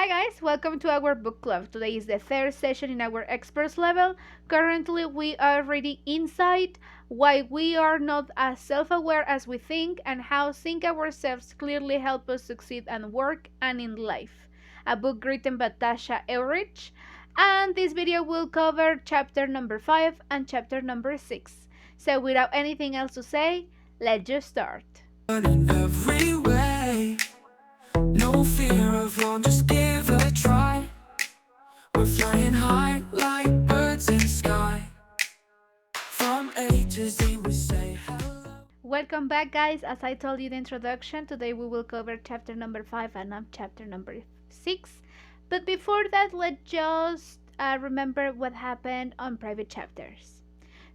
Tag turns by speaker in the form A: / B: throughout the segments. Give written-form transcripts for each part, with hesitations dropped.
A: Hi guys, welcome to our book club. Today is the third session in our experts level. Currently we are reading Insight, Why We Are Not as Self-Aware as We Think and How Seeing Ourselves Clearly Help Us Succeed at Work and in Life. A book written by Tasha Eurich. And this video will cover chapter number 5 and chapter number 6. So without anything else to say, let's just start.
B: In every way, no fear of wrong, just give a try. We're flying high like birds in sky. From A to Z we say hello.
A: Welcome back, guys. As I told you in the introduction, today we will cover chapter number 5 and not chapter number 6. But before that, let's just remember what happened on private chapters.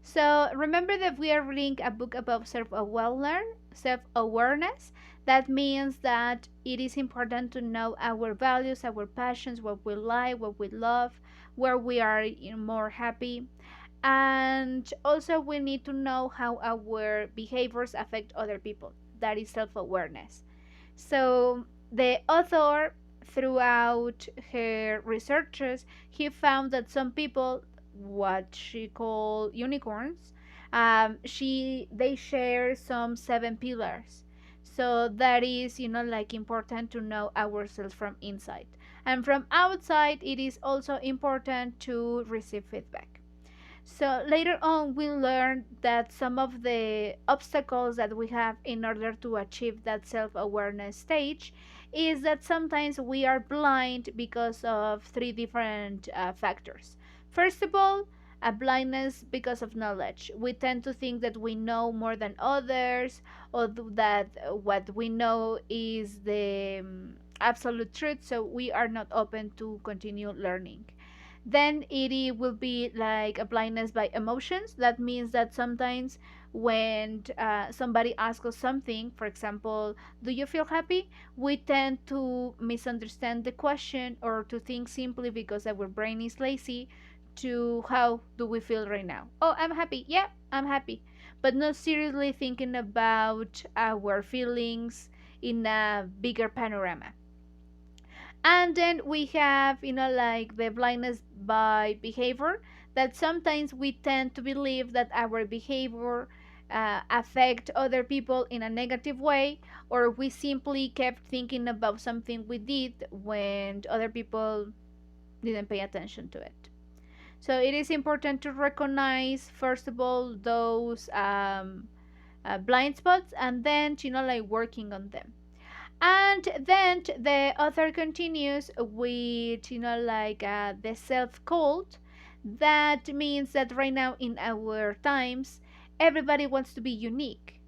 A: So remember that we are reading a book about self-awareness. That means that it is important to know our values, our passions, what we like, what we love, where we are more happy, and also we need to know how our behaviors affect other people. That is self-awareness. So the author, throughout her researches, he found that some people, what she called unicorns, they share some 7 pillars. So that is, like important to know ourselves from inside, and from outside it is also important to receive feedback. So later on, we learned that some of the obstacles that we have in order to achieve that self awareness stage is that sometimes we are blind because of 3 different factors. First of all, a blindness because of knowledge. We tend to think that we know more than others, or that what we know is the absolute truth, so we are not open to continue learning. Then it will be like a blindness by emotions. That means that sometimes when somebody asks us something, for example, do you feel happy, we tend to misunderstand the question or to think simply because our brain is lazy to how do we feel right now. Oh, I'm happy. Yeah, I'm happy. But not seriously thinking about our feelings in a bigger panorama. And then we have, like the blindness by behavior, that sometimes we tend to believe that our behavior affect other people in a negative way, or we simply kept thinking about something we did when other people didn't pay attention to it. So it is important to recognize, first of all, those blind spots, and then, like working on them. And then the author continues with, like the self cult. That means that right now in our times, everybody wants to be unique.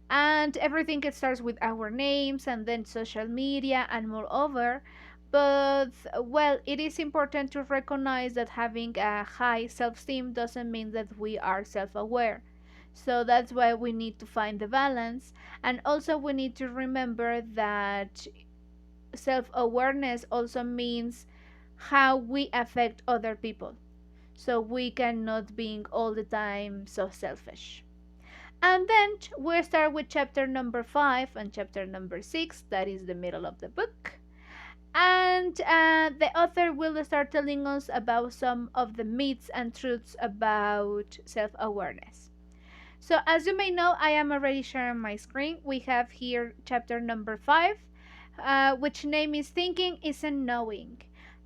A: And everything starts with our names and then social media and moreover. But, well, it is important to recognize that having a high self esteem doesn't mean that we are self aware. So that's why we need to find the balance. And also, we need to remember that self awareness also means how we affect other people. So we cannot be all the time so selfish. And then we start with chapter number 5 and chapter number 6, that is the middle of the book. And the author will start telling us about some of the myths and truths about self awareness. So as you may know, I am already sharing my screen. We have here chapter number 5, which name is Thinking Isn't Knowing.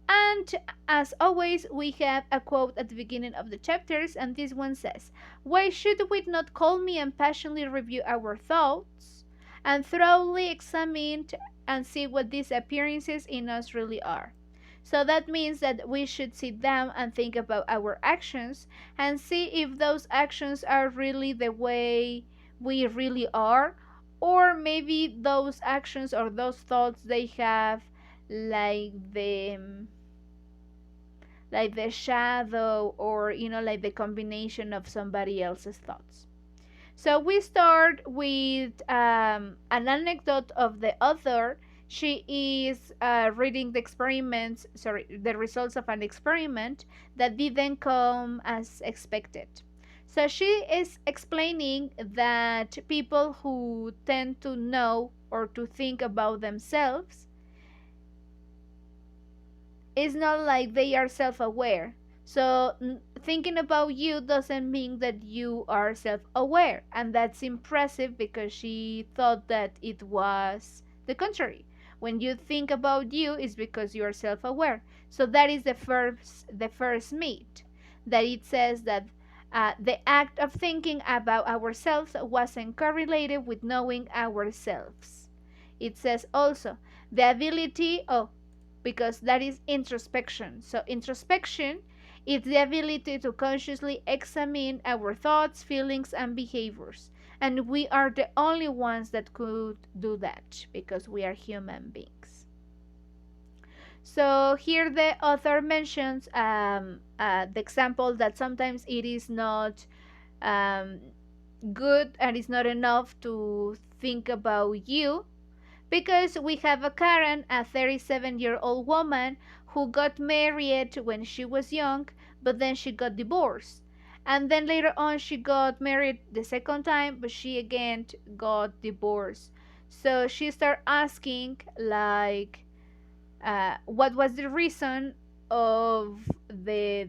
A: And as always, we have a quote at the beginning of the chapters, and this one says, why should we not calmly and passionately review our thoughts and thoroughly examine and see what these appearances in us really are? So that means that we should sit down and think about our actions and see if those actions are really the way we really are, or maybe those actions or those thoughts they have like the shadow, or like the combination of somebody else's thoughts. So we start with an anecdote of the author. She is reading the results of an experiment that didn't come as expected. So she is explaining that people who tend to know or to think about themselves it's not like they are self-aware. So thinking about you doesn't mean that you are self-aware, and that's impressive because she thought that it was the contrary. When you think about you, is because you are self-aware. So that is the first myth, that it says that the act of thinking about ourselves wasn't correlated with knowing ourselves. It says also the ability, oh, because that is introspection. So, introspection is the ability to consciously examine our thoughts, feelings, and behaviors. And we are the only ones that could do that because we are human beings. So, here the author mentions the example that sometimes it is not um, good and it's not enough to think about you, because we have a Karen, a 37-year-old woman who got married when she was young, but then she got divorced. And then later on, she got married the second time, but she again got divorced. So she started asking, like, what was the reason of the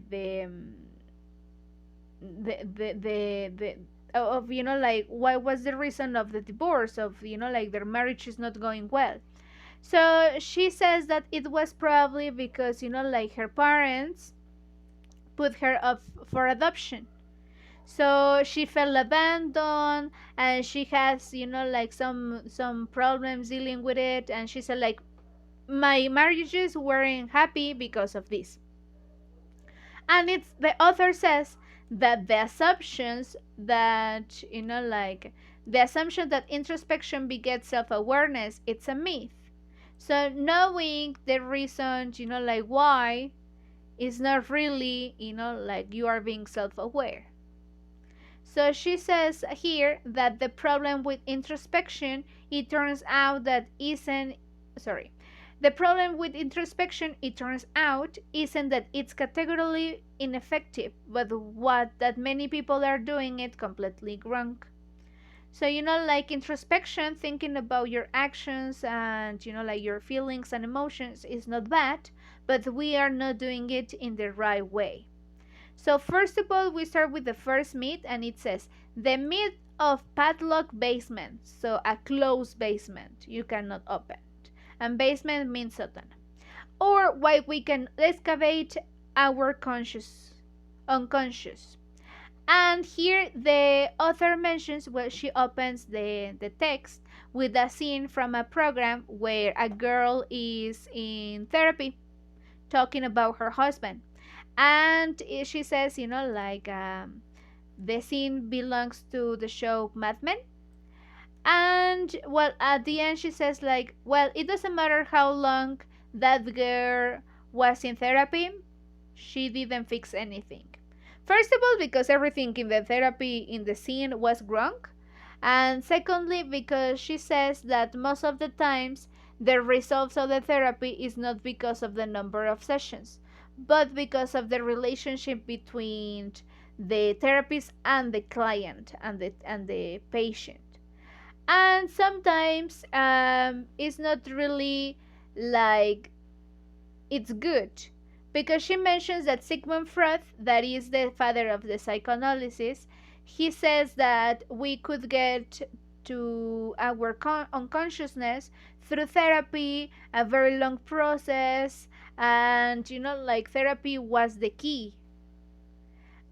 A: of, like, what was the reason of the divorce, of, like, their marriage is not going well. So she says that it was probably because, like, her parents put her up for adoption. So she felt abandoned, and she has, like, some problems dealing with it, and she said, like, my marriages weren't happy because of this. And it's the author says that the assumptions that, like, the assumption that introspection begets self-awareness, it's a myth. So knowing the reasons, like, why, is not really, like, you are being self-aware. So she says here that the problem with introspection, it turns out that isn't, sorry, the problem with introspection, it turns out, isn't that it's categorically ineffective, but what that many people are doing it completely wrong. So, like, introspection, thinking about your actions and, like, your feelings and emotions is not bad, but we are not doing it in the right way. So, first of all, we start with the first myth, and it says the myth of padlock basement. So, a closed basement you cannot open. And basement means sótano. Or why we can excavate our unconscious. And here the author mentions, well, she opens the text with a scene from a program where a girl is in therapy talking about her husband. And she says, like, the scene belongs to the show Mad Men. And, well, at the end, she says, like, well, it doesn't matter how long that girl was in therapy, she didn't fix anything. First of all, because everything in the therapy in the scene was wrong. And secondly, because she says that most of the times the results of the therapy is not because of the number of sessions, but because of the relationship between the therapist and the client and the patient. And sometimes it's not really, like, it's good, because she mentions that Sigmund Freud, that is the father of the psychoanalysis, he says that we could get to our unconsciousness through therapy, a very long process, and, like, therapy was the key.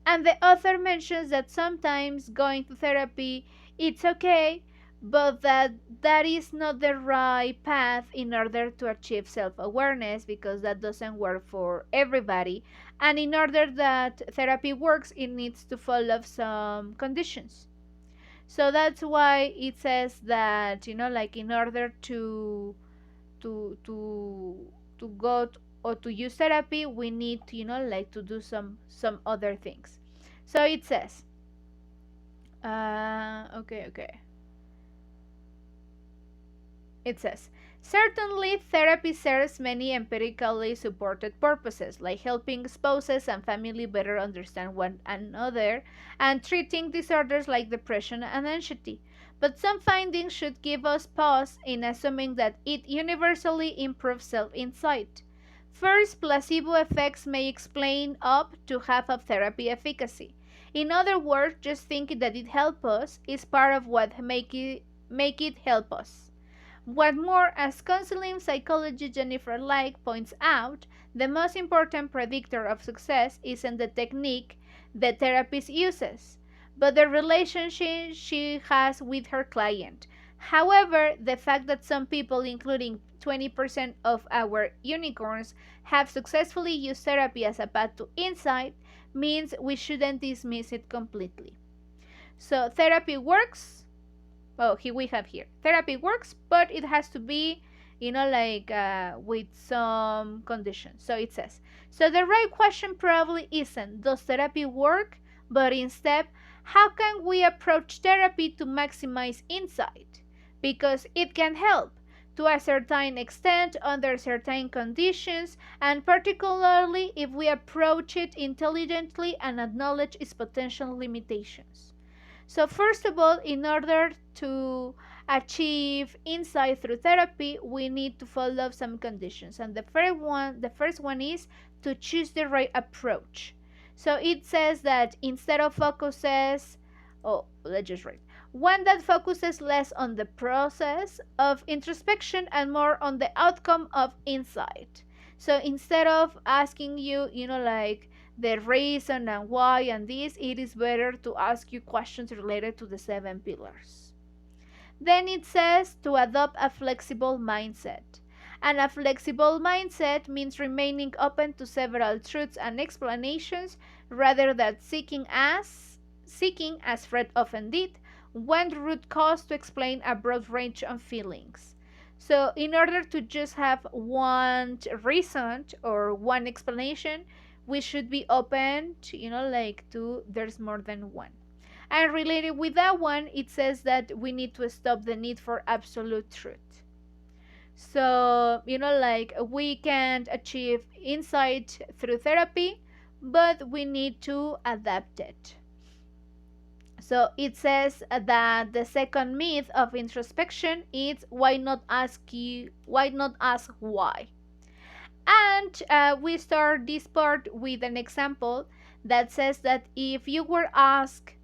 A: And the author mentions that sometimes going to therapy, it's okay, but that is not the right path in order to achieve self-awareness, because that doesn't work for everybody. And in order that therapy works, it needs to follow some conditions. So that's why it says that, like, in order to to to go or to use therapy, we need to, like, to do some other things. So it says, okay, it says, certainly therapy serves many empirically supported purposes, like helping spouses and family better understand one another and treating disorders like depression and anxiety. But some findings should give us pause in assuming that it universally improves self insight. First, placebo effects may explain up to half of therapy efficacy. In other words, just thinking that it helps us is part of what make it help us. What more, as counseling psychologist Jennifer Like points out, the most important predictor of success isn't the technique the therapist uses, but the relationship she has with her client. However, the fact that some people, including 20% of our unicorns, have successfully used therapy as a path to insight means we shouldn't dismiss it completely. So, therapy works, well, here we have here therapy works, but it has to be, with some conditions. So it says, so the right question probably isn't does therapy work, but instead, how can we approach therapy to maximize insight, because it can help to a certain extent under certain conditions, and particularly if we approach it intelligently and acknowledge its potential limitations. So, first of all, in order to achieve insight through therapy, we need to follow some conditions. And the first one is to choose the right approach. So it says that instead of focuses, oh, let's just write one that focuses less on the process of introspection and more on the outcome of insight. So instead of asking you, the reason and why and this, it is better to ask you questions related to the seven pillars. Then it says to adopt a flexible mindset. And a flexible mindset means remaining open to several truths and explanations rather than seeking as Fred often did, one root cause to explain a broad range of feelings. So, in order to just have one reason or one explanation, we should be open to, there's more than one. And related with that one, it says that we need to stop the need for absolute truth. So, we can achieve insight through therapy, but we need to adapt it. So it says that the second myth of introspection is why not ask why. And we start this part with an example that says that if you were asked,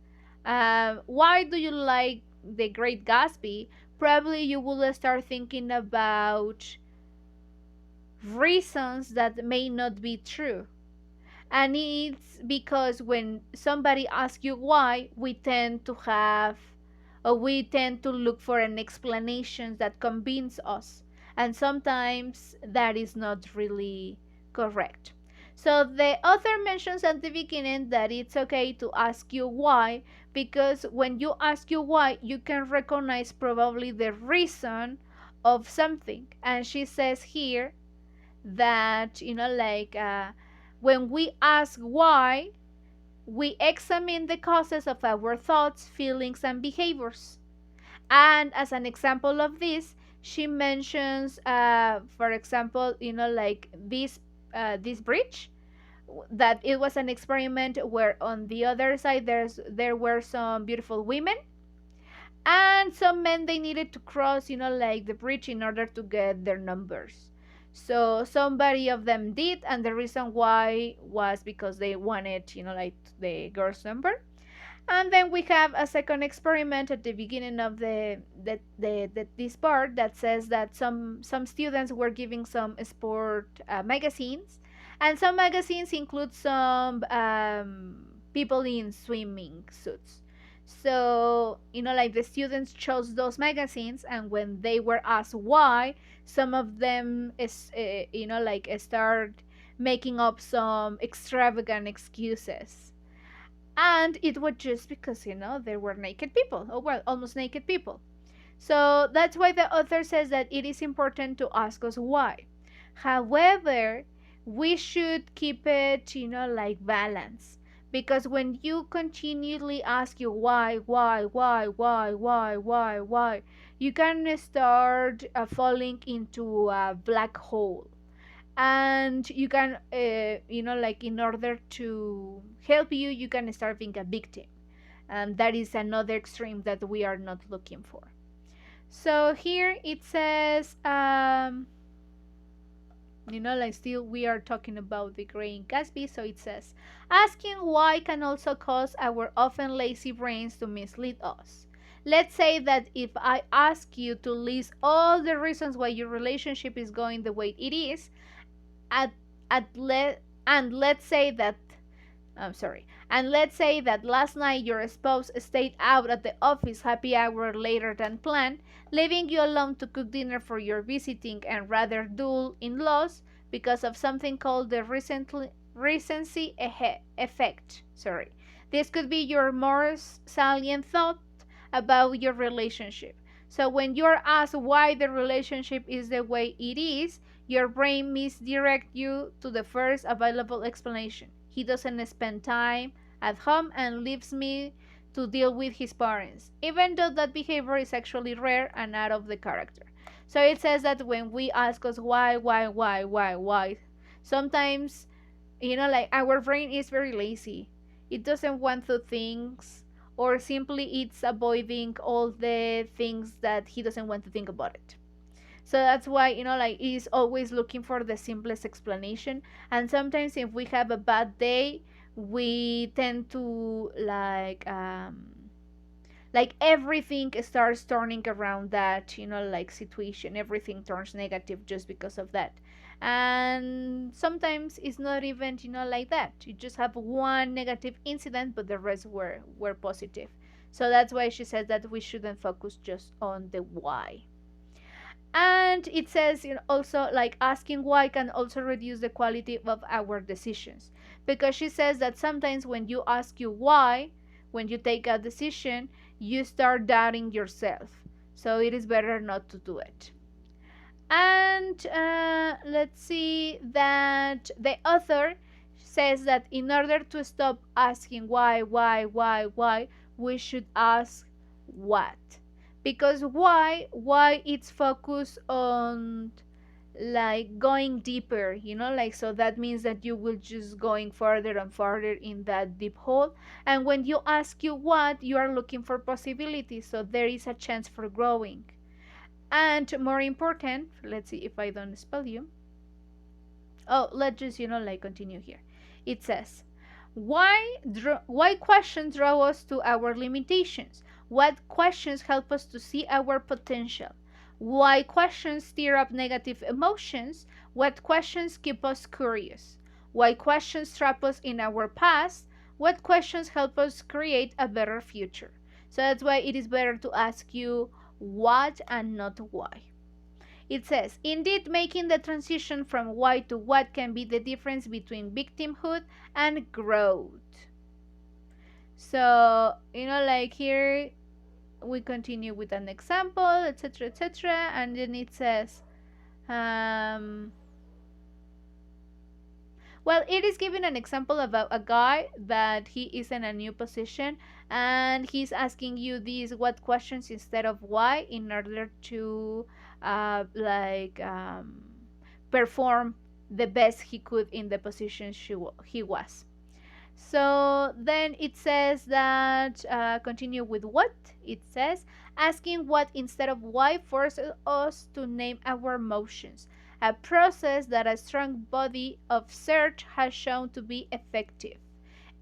A: why do you like The Great Gatsby, probably you will start thinking about reasons that may not be true. And it's because when somebody asks you why, we tend to look for an explanation that convinces us. And sometimes that is not really correct. So the author mentions at the beginning that it's okay to ask you why, because when you ask you why, you can recognize probably the reason of something. And she says here that, when we ask why, we examine the causes of our thoughts, feelings, and behaviors. And as an example of this, she mentions, for example, this bridge, that it was an experiment where on the other side there were some beautiful women, and some men, they needed to cross, the bridge in order to get their numbers. So somebody of them did, and the reason why was because they wanted, the girl's number. And then we have a second experiment at the beginning of this part that says that some students were giving some sport magazines, and some magazines include some people in swimming suits. So, the students chose those magazines, and when they were asked why, some of them start making up some extravagant excuses. And it was just because, there were naked people, or well, almost naked people. So that's why the author says that it is important to ask us why. However, we should keep it, balance. Because when you continually ask you why, you can start falling into a black hole. And you can, in order to help you, you can start being a victim. And that is another extreme that we are not looking for. So here it says, Like still we are talking about the gray in Gatsby, so it says, asking why can also cause our often lazy brains to mislead us. Let's say that if I ask you to list all the reasons why your relationship is going the way it is, at, and let's say that I'm sorry. And let's say that last night your spouse stayed out at the office happy hour later than planned, leaving you alone to cook dinner for your visiting and rather dull in laws because of something called the recency effect. Sorry. This could be your most salient thought about your relationship. So when you're asked why the relationship is the way it is, your brain misdirects you to the first available explanation. He doesn't spend time at home and leaves me to deal with his parents, even though that behavior is actually rare and out of the character. So it says that when we ask us why, sometimes, like our brain is very lazy. It doesn't want to think, or simply it's avoiding all the things that he doesn't want to think about it. So that's why, like he's always looking for the simplest explanation. And sometimes if we have a bad day, we tend to like everything starts turning around that, like situation. Everything turns negative just because of that. And sometimes it's not even, like that. You just have one negative incident, but the rest were positive. So that's why she says that we shouldn't focus just on the why. And it says, also like asking why can also reduce the quality of our decisions, because she says that sometimes when you ask you why, when you take a decision, you start doubting yourself, so it is better not to do it. And let's see that the author says that in order to stop asking why, we should ask what. Because why it's focused on like going deeper, like, so that means that you will just going further and further in that deep hole. And when you ask you what, you are looking for possibilities, so there is a chance for growing. And more important, let's see if I don't spell you. Oh, let's just, like continue here. It says, why questions draw us to our limitations? What questions help us to see our potential? Why questions stir up negative emotions? What questions keep us curious? Why questions trap us in our past? What questions help us create a better future? So that's why it is better to ask you what and not why. It says, indeed, making the transition from why to what can be the difference between victimhood and growth. So, like here we continue with an example, etc., etc., and then it says, um, well, it is giving an example about a guy that he is in a new position and he's asking you these what questions instead of why in order to like perform the best he could in the position he was. So then it says that, continue with what? It says, asking what instead of why forces us to name our emotions, a process that a strong body of search has shown to be effective.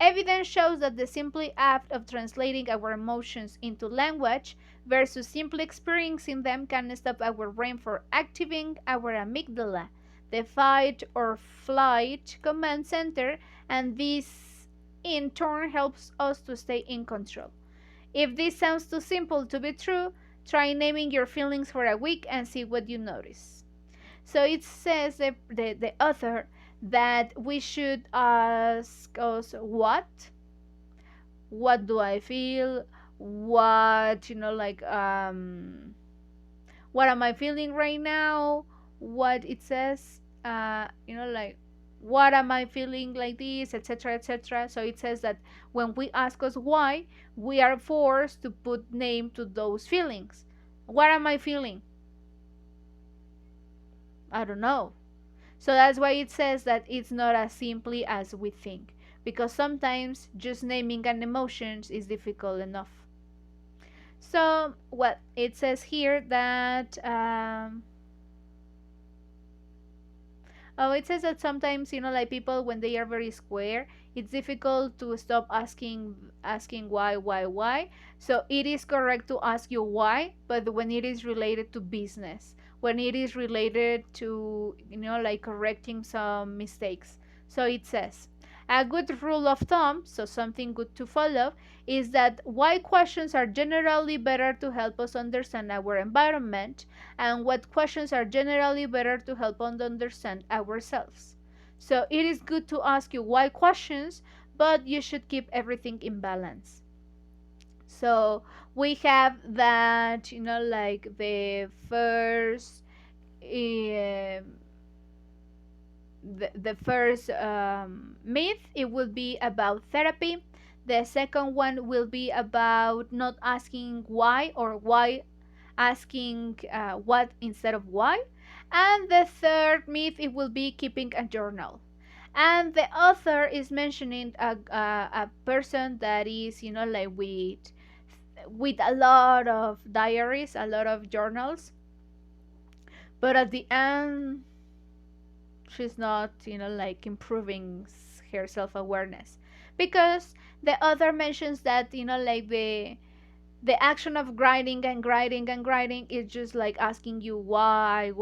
A: Evidence shows that the simple act of translating our emotions into language versus simply experiencing them can stop our brain from activating our amygdala, the fight or flight command center, and this in turn helps us to stay in control. If this sounds too simple to be true, try naming your feelings for a week and see what you notice. So it says, the author, that we should ask us what do I feel, what, what am I feeling right now, what it says, like, what am I feeling like this, etc., etc. So it says that when we ask us why, we are forced to put name to those feelings. What am I feeling? I don't know. So that's why it says that it's not as simply as we think, because sometimes just naming an emotion is difficult enough. So, well, it says here that Oh, it says that sometimes, like people when they are very square, it's difficult to stop asking why. So it is correct to ask you why, but when it is related to business, when it is related to, like correcting some mistakes. So it says, a good rule of thumb, so something good to follow, is that why questions are generally better to help us understand our environment, and what questions are generally better to help us understand ourselves. So it is good to ask you why questions, but you should keep everything in balance. So we have that, like um, the first myth, it will be about therapy. The second one will be about not asking why, or why asking what instead of why. And the third myth, it will be keeping a journal. And the author is mentioning a person that is, like with a lot of diaries, a lot of journals, but at the end she's not, like improving her self-awareness, because the author mentions that, like the action of grinding and grinding and grinding is just like asking you why.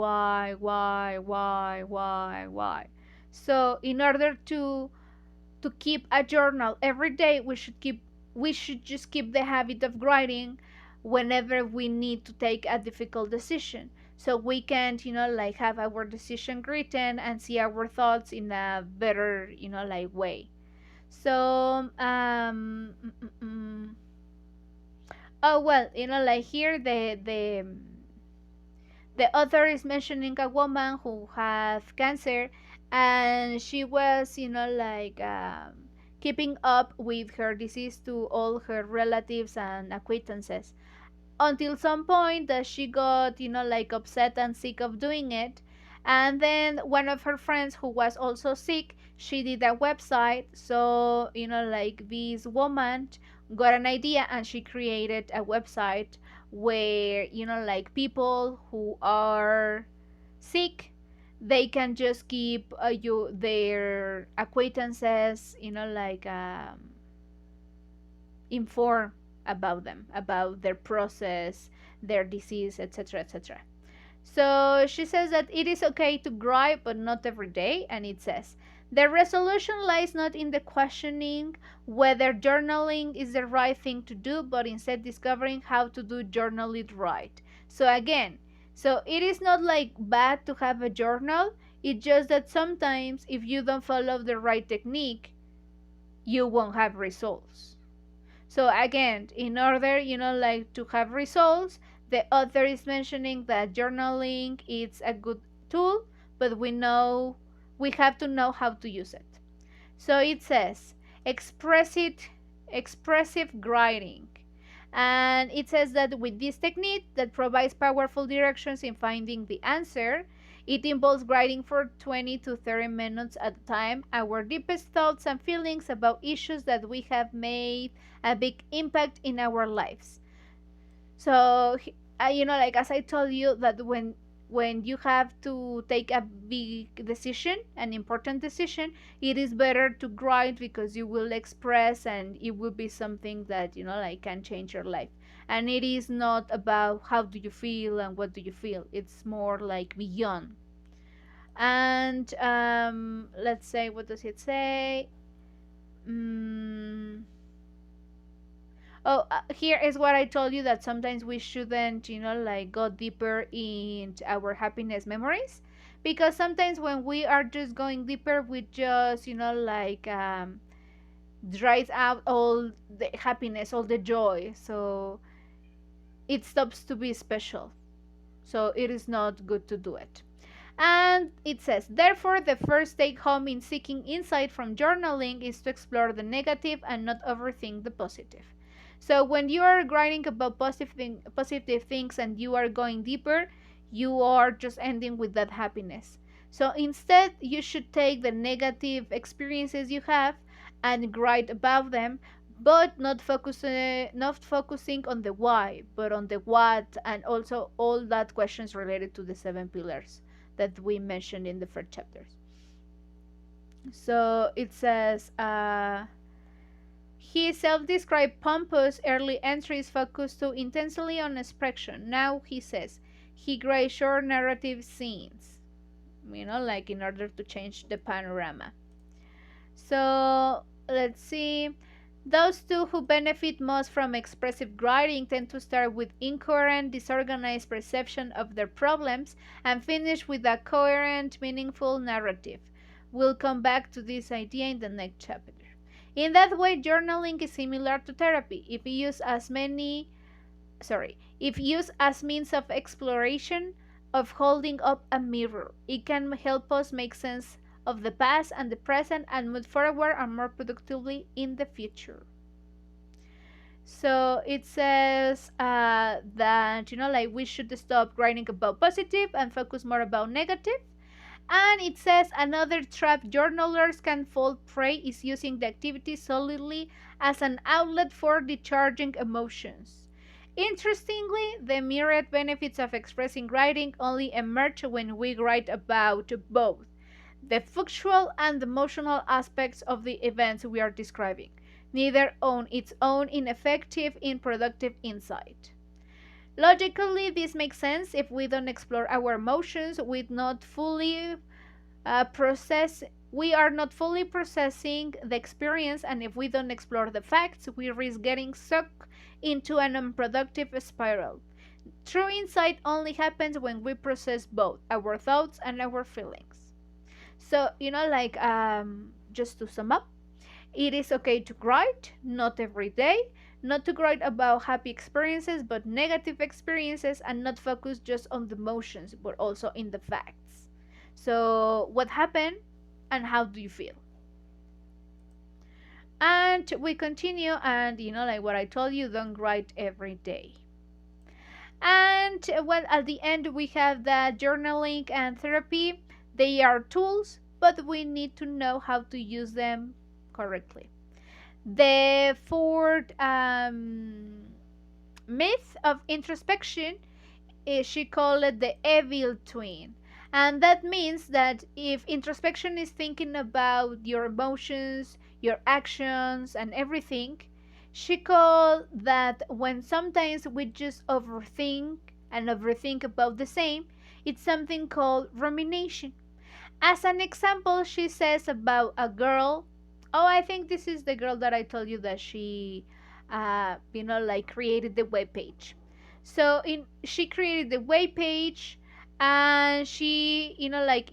A: So in order to keep a journal every day, we should just keep the habit of grinding whenever we need to take a difficult decision, so we can, like have our decision written and see our thoughts in a better, like way. So oh well, like here the author is mentioning a woman who has cancer, and she was, like keeping up with her disease to all her relatives and acquaintances, until some point that she got, like upset and sick of doing it. And then one of her friends who was also sick, she did a website. So, like this woman got an idea and she created a website where, like people who are sick, they can just keep their acquaintances, like inform about them, about their process, their disease, etc., etc. So she says that it is okay to cry, but not every day. And it says, the resolution lies not in the questioning whether journaling is the right thing to do, but instead discovering how to do journaling right. So again, so it is not like bad to have a journal. It's just that sometimes if you don't follow the right technique, you won't have results. So again, in order, like to have results, the author is mentioning that journaling is a good tool, but we have to know how to use it. So it says expressive expressive writing. And it says that with this technique that provides powerful directions in finding the answer, it involves writing for 20 to 30 minutes at a time our deepest thoughts and feelings about issues that we have made a big impact in our lives. So, like as I told you, that when you have to take a big decision, an important decision, it is better to write, because you will express and it will be something that, like can change your life. And it is not about how do you feel and what do you feel. It's more like beyond. And let's say, what does it say? Mm, Oh, here is what I told you, that sometimes we shouldn't, like go deeper into our happiness memories, because sometimes when we are just going deeper, we just, like dries out all the happiness, all the joy. So it stops to be special. So it is not good to do it. And it says, therefore, the first take home in seeking insight from journaling is to explore the negative and not overthink the positive. So when you are writing about positive things and you are going deeper, you are just ending with that happiness. So instead, you should take the negative experiences you have and write about them, but not focusing on the why, but on the what, and also all that questions related to the seven pillars that we mentioned in the first chapters. So it says, his self-described pompous early entries focused too intensely on expression. Now he says he grades short narrative scenes, like in order to change the panorama. So let's see. Those two who benefit most from expressive writing tend to start with incoherent, disorganized perception of their problems and finish with a coherent, meaningful narrative. We'll come back to this idea in the next chapter. In that way, journaling is similar to therapy. If used as means of exploration, of holding up a mirror, it can help us make sense of the past and the present and move forward and more productively in the future. So it says that like we should stop writing about positive and focus more about negative. And it says another trap journalers can fall prey is using the activity solely as an outlet for discharging emotions. Interestingly, the myriad benefits of expressing writing only emerge when we write about both the factual and emotional aspects of the events we are describing, neither on its own ineffective in productive insight. Logically, this makes sense. If we don't explore our emotions, we are not fully processing the experience, and if we don't explore the facts, we risk getting sucked into an unproductive spiral. True insight only happens when we process both our thoughts and our feelings. So, just to sum up, it is okay to write, not every day, not to write about happy experiences but negative experiences, and not focus just on the emotions but also in the facts. So, what happened and how do you feel? And we continue, and like what I told you, don't write every day. And well, at the end, we have that journaling and therapy. They are tools, but we need to know how to use them correctly. The fourth myth of introspection is she called it the evil twin. And that means that if introspection is thinking about your emotions, your actions, and everything, she called that when sometimes we just overthink about the same, it's something called rumination. As an example, she says about a girl. Oh, I think this is the girl that I told you that she, like created the web page. So she created the web page, and she, like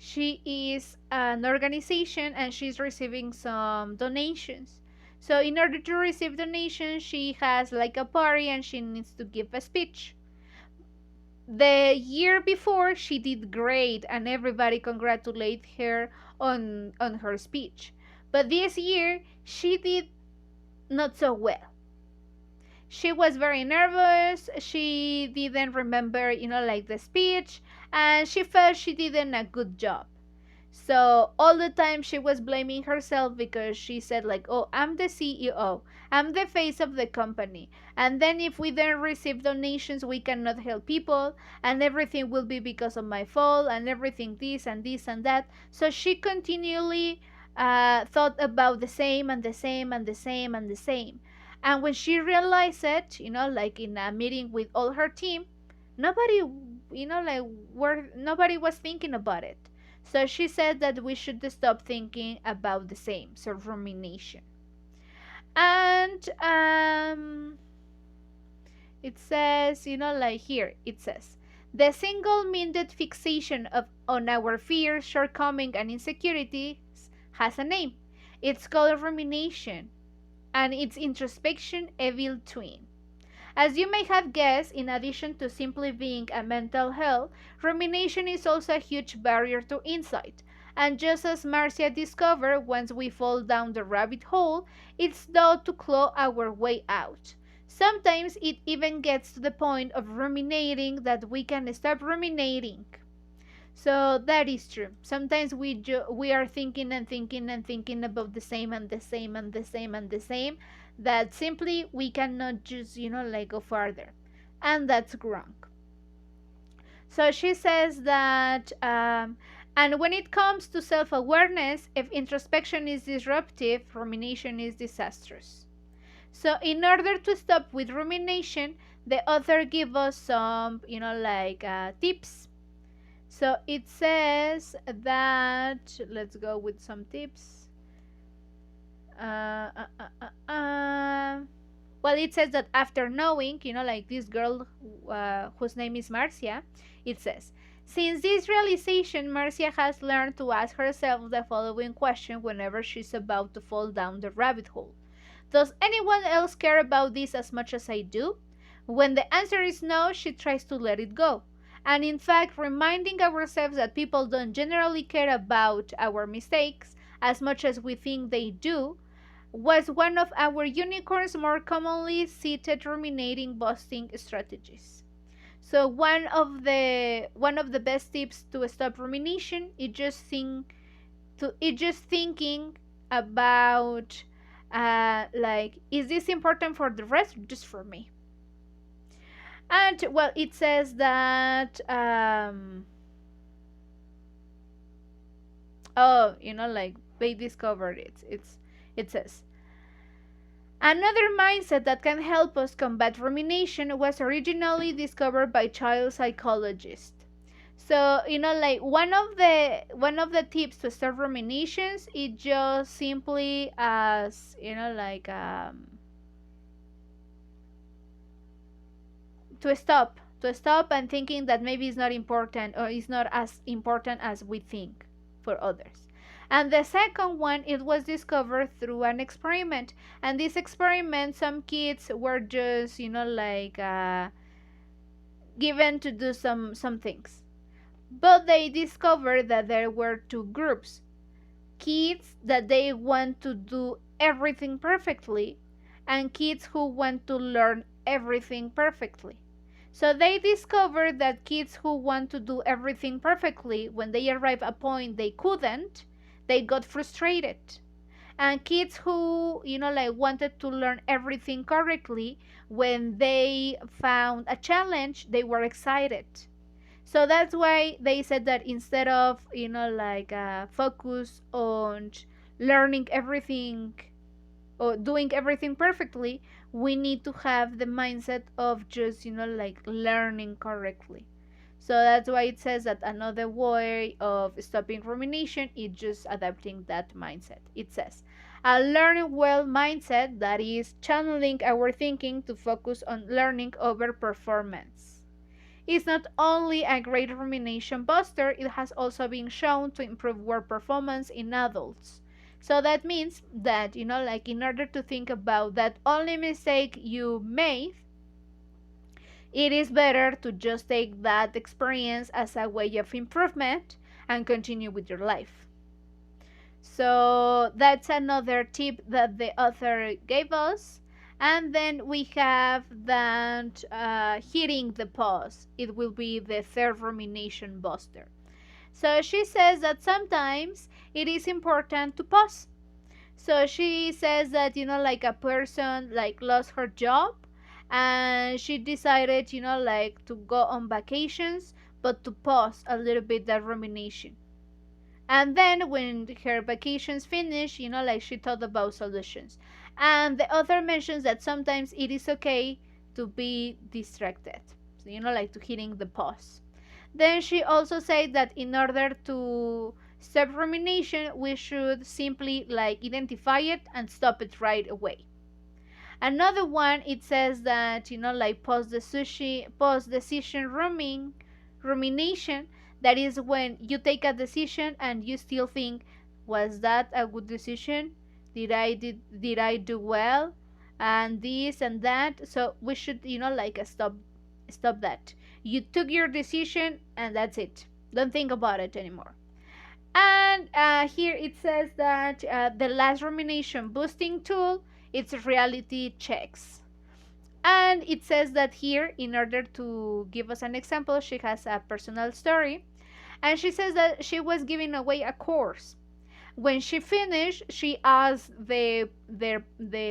A: she is an organization and she's receiving some donations. So in order to receive donations, she has like a party and she needs to give a speech. The year before she did great and everybody congratulated her on her speech, but this year she did not so well. She was very nervous, she didn't remember like the speech, and she felt she didn't a good job. So all the time she was blaming herself because she said like, "Oh, I'm the CEO. I'm the face of the company. And then if we don't receive donations, we cannot help people, and everything will be because of my fault and everything this and this and that." So she continually thought about the same and the same and the same and the same. And when she realized it, like in a meeting with all her team, nobody, like nobody was thinking about it. So she said that we should stop thinking about the same, so rumination. And it says, like here, it says, the single-minded fixation on our fears, shortcoming, and insecurities has a name. It's called rumination, and it's introspection evil twin. As you may have guessed, in addition to simply being a mental health, rumination is also a huge barrier to insight. And just as Marcia discovered, once we fall down the rabbit hole, it's thought to claw our way out. Sometimes it even gets to the point of ruminating that we can stop ruminating. So that is true. Sometimes we are thinking and thinking and thinking about the same and the same and the same and the same, that simply we cannot just like go further, and that's wrong. So she says that And when it comes to self awareness, if introspection is disruptive, rumination is disastrous. So, in order to stop with rumination, the author gives us some, tips. So, it says that, let's go with some tips. Uh, uh, uh, well, it says that after knowing, like this girl whose name is Marcia, it says, since this realization, Marcia has learned to ask herself the following question whenever she's about to fall down the rabbit hole: does anyone else care about this as much as I do? When the answer is no, she tries to let it go. And in fact, reminding ourselves that people don't generally care about our mistakes as much as we think they do was one of our unicorn's more commonly cited ruminating busting strategies. So one of the best tips to stop rumination is just thinking about like, is this important for the rest or just for me? And well, it says that oh, like they discovered it says another mindset that can help us combat rumination was originally discovered by child psychologists. So, like one of the tips to stop ruminations is just simply as, to stop and thinking that maybe it's not important or it's not as important as we think for others. And the second one, it was discovered through an experiment. And this experiment, some kids were just, given to do some things. But they discovered that there were two groups: kids that they want to do everything perfectly, and kids who want to learn everything perfectly. So they discovered that kids who want to do everything perfectly, when they arrive at a point they couldn't, they got frustrated. And kids who, wanted to learn everything correctly, when they found a challenge, they were excited. So that's why they said that instead of, focus on learning everything or doing everything perfectly, we need to have the mindset of just, learning correctly. So that's why it says that another way of stopping rumination is just adapting that mindset. It says a learn well mindset, that is channeling our thinking to focus on learning over performance, is not only a great rumination buster, it has also been shown to improve work performance in adults. So that means that, in order to think about that only mistake you made, it is better to just take that experience as a way of improvement and continue with your life. So that's another tip that the author gave us. And then we have that hitting the pause. It will be the third rumination buster. So she says that sometimes it is important to pause. So she says that, like a person like lost her job and she decided, like to go on vacations, but to pause a little bit that rumination. And then when her vacations finish, like she thought about solutions. And the author mentions that sometimes it is okay to be distracted. So, like to hitting the pause. Then she also said that in order to stop rumination, we should simply like identify it and stop it right away. Another one, it says that, like post decision rumination, that is when you take a decision and you still think, was that a good decision? Did I do well? And this and that. So we should, like stop that. You took your decision and that's it. Don't think about it anymore. And here it says that the last rumination boosting tool, it's reality checks. And it says that here, in order to give us an example, she has a personal story. And she says that she was giving away a course. When she finished, she asked the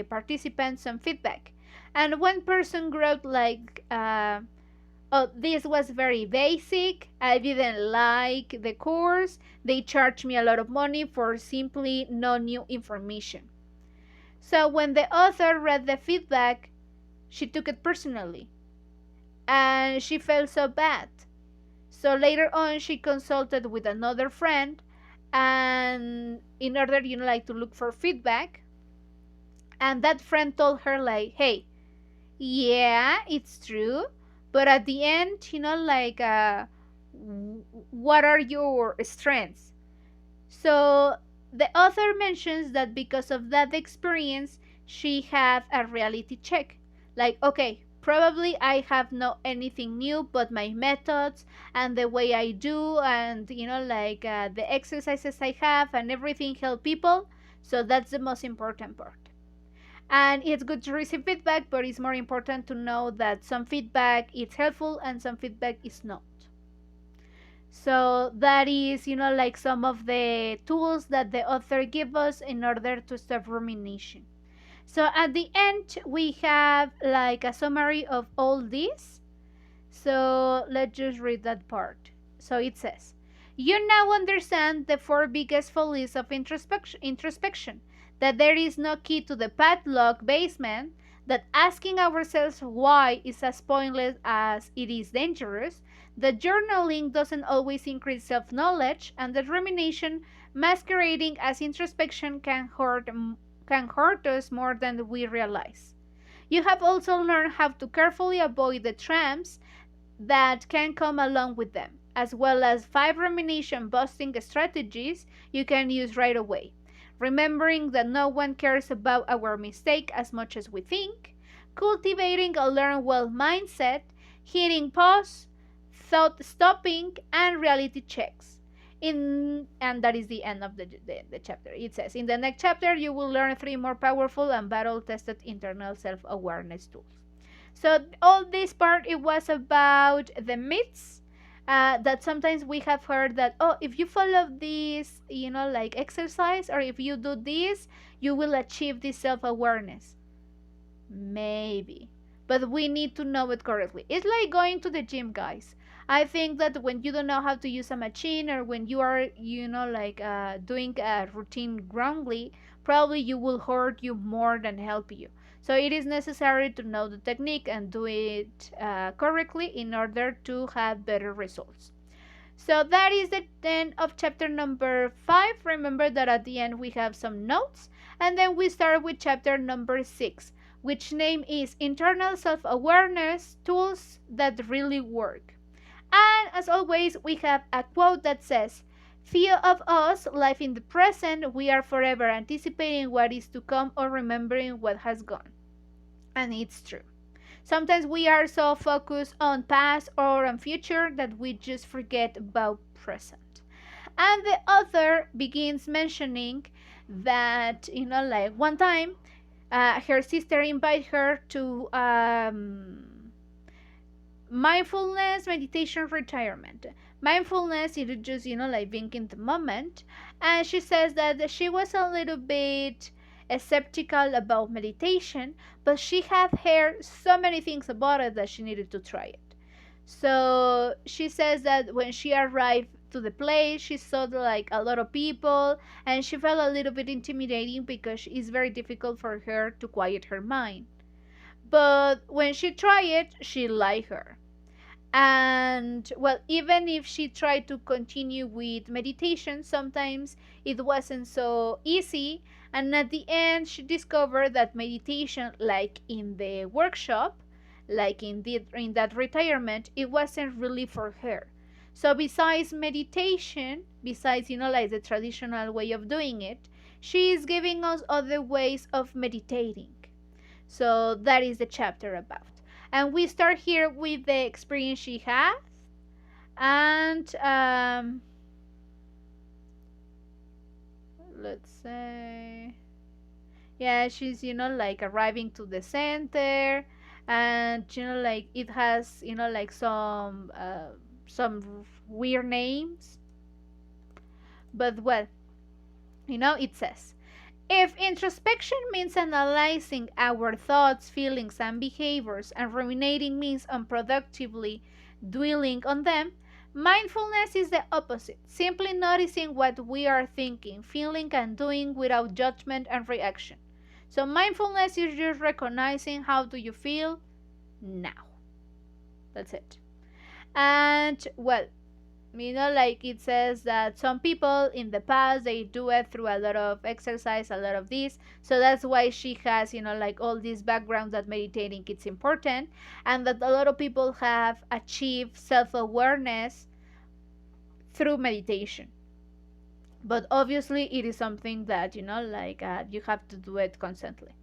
A: participants some feedback. And one person wrote like, Oh, this was very basic. I didn't like the course. They charged me a lot of money for simply no new information. So when the author read the feedback, she took it personally and she felt so bad. So later on, she consulted with another friend, and in order, like to look for feedback, and that friend told her, like, hey, yeah, it's true, but at the end, what are your strengths? So the author mentions that because of that experience, she had a reality check. Like, okay, probably I have no anything new, but my methods and the way I do, and the exercises I have and everything help people. So that's the most important part. And it's good to receive feedback, but it's more important to know that some feedback is helpful and some feedback is not. So that is, like some of the tools that the author give us in order to stop rumination. So at the end, we have like a summary of all this. So let's just read that part. So it says, you now understand the four biggest follies of introspection, that there is no key to the padlock basement, that asking ourselves why is as pointless as it is dangerous, that journaling doesn't always increase self knowledge, and that rumination masquerading as introspection can hurt us more than we realize. You have also learned how to carefully avoid the traps that can come along with them, as well as 5 rumination busting strategies you can use right away. Remembering that no one cares about our mistake as much as we think, cultivating a learn well mindset, hitting pause, thought stopping, and reality checks. And that is the end of the chapter. It says, in the next chapter, you will learn 3 more powerful and battle tested internal self awareness tools. So all this part it was about the myths that sometimes we have heard that, oh, if you follow this, like exercise, or if you do this, you will achieve this self-awareness. Maybe, but we need to know it correctly. It's like going to the gym, guys. I think that when you don't know how to use a machine, or when you are, doing a routine wrongly, probably you will hurt you more than help you. So it is necessary to know the technique and do it correctly in order to have better results. So that is the end of chapter number 5. Remember that at the end we have some notes, and then we start with chapter number 6, which name is Internal Self-Awareness Tools That Really Work. And as always, we have a quote that says, few of us live in the present, we are forever anticipating what is to come or remembering what has gone. And it's true. Sometimes we are so focused on past or on future that we just forget about present. And the author begins mentioning that, like one time, her sister invited her to mindfulness meditation retirement. Mindfulness is just, like being in the moment. And she says that she was a little bit skeptical about meditation, but she had heard so many things about it that she needed to try it. So she says that when she arrived to the place, she saw like a lot of people, and she felt a little bit intimidating because it's very difficult for her to quiet her mind. But when she tried it, she liked her. And well, even if she tried to continue with meditation, sometimes it wasn't so easy. And at the end, she discovered that meditation, like in the workshop, like in that retirement, it wasn't really for her. So besides meditation, besides like the traditional way of doing it, she is giving us other ways of meditating. So that is the chapter about. And we start here with the experience she has. And let's say, yeah, she's, like arriving to the center. And, like it has, like some weird names. But well, it says, if introspection means analyzing our thoughts, feelings, and behaviors, and ruminating means unproductively dwelling on them. Mindfulness is the opposite, simply noticing what we are thinking, feeling, and doing without judgment and reaction. So mindfulness is just recognizing how do you feel now. That's it. And well, like it says that some people in the past they do it through a lot of exercise, a lot of this, so that's why she has like all these backgrounds that meditating it's important, and that a lot of people have achieved self-awareness through meditation. But obviously it is something that you have to do it constantly.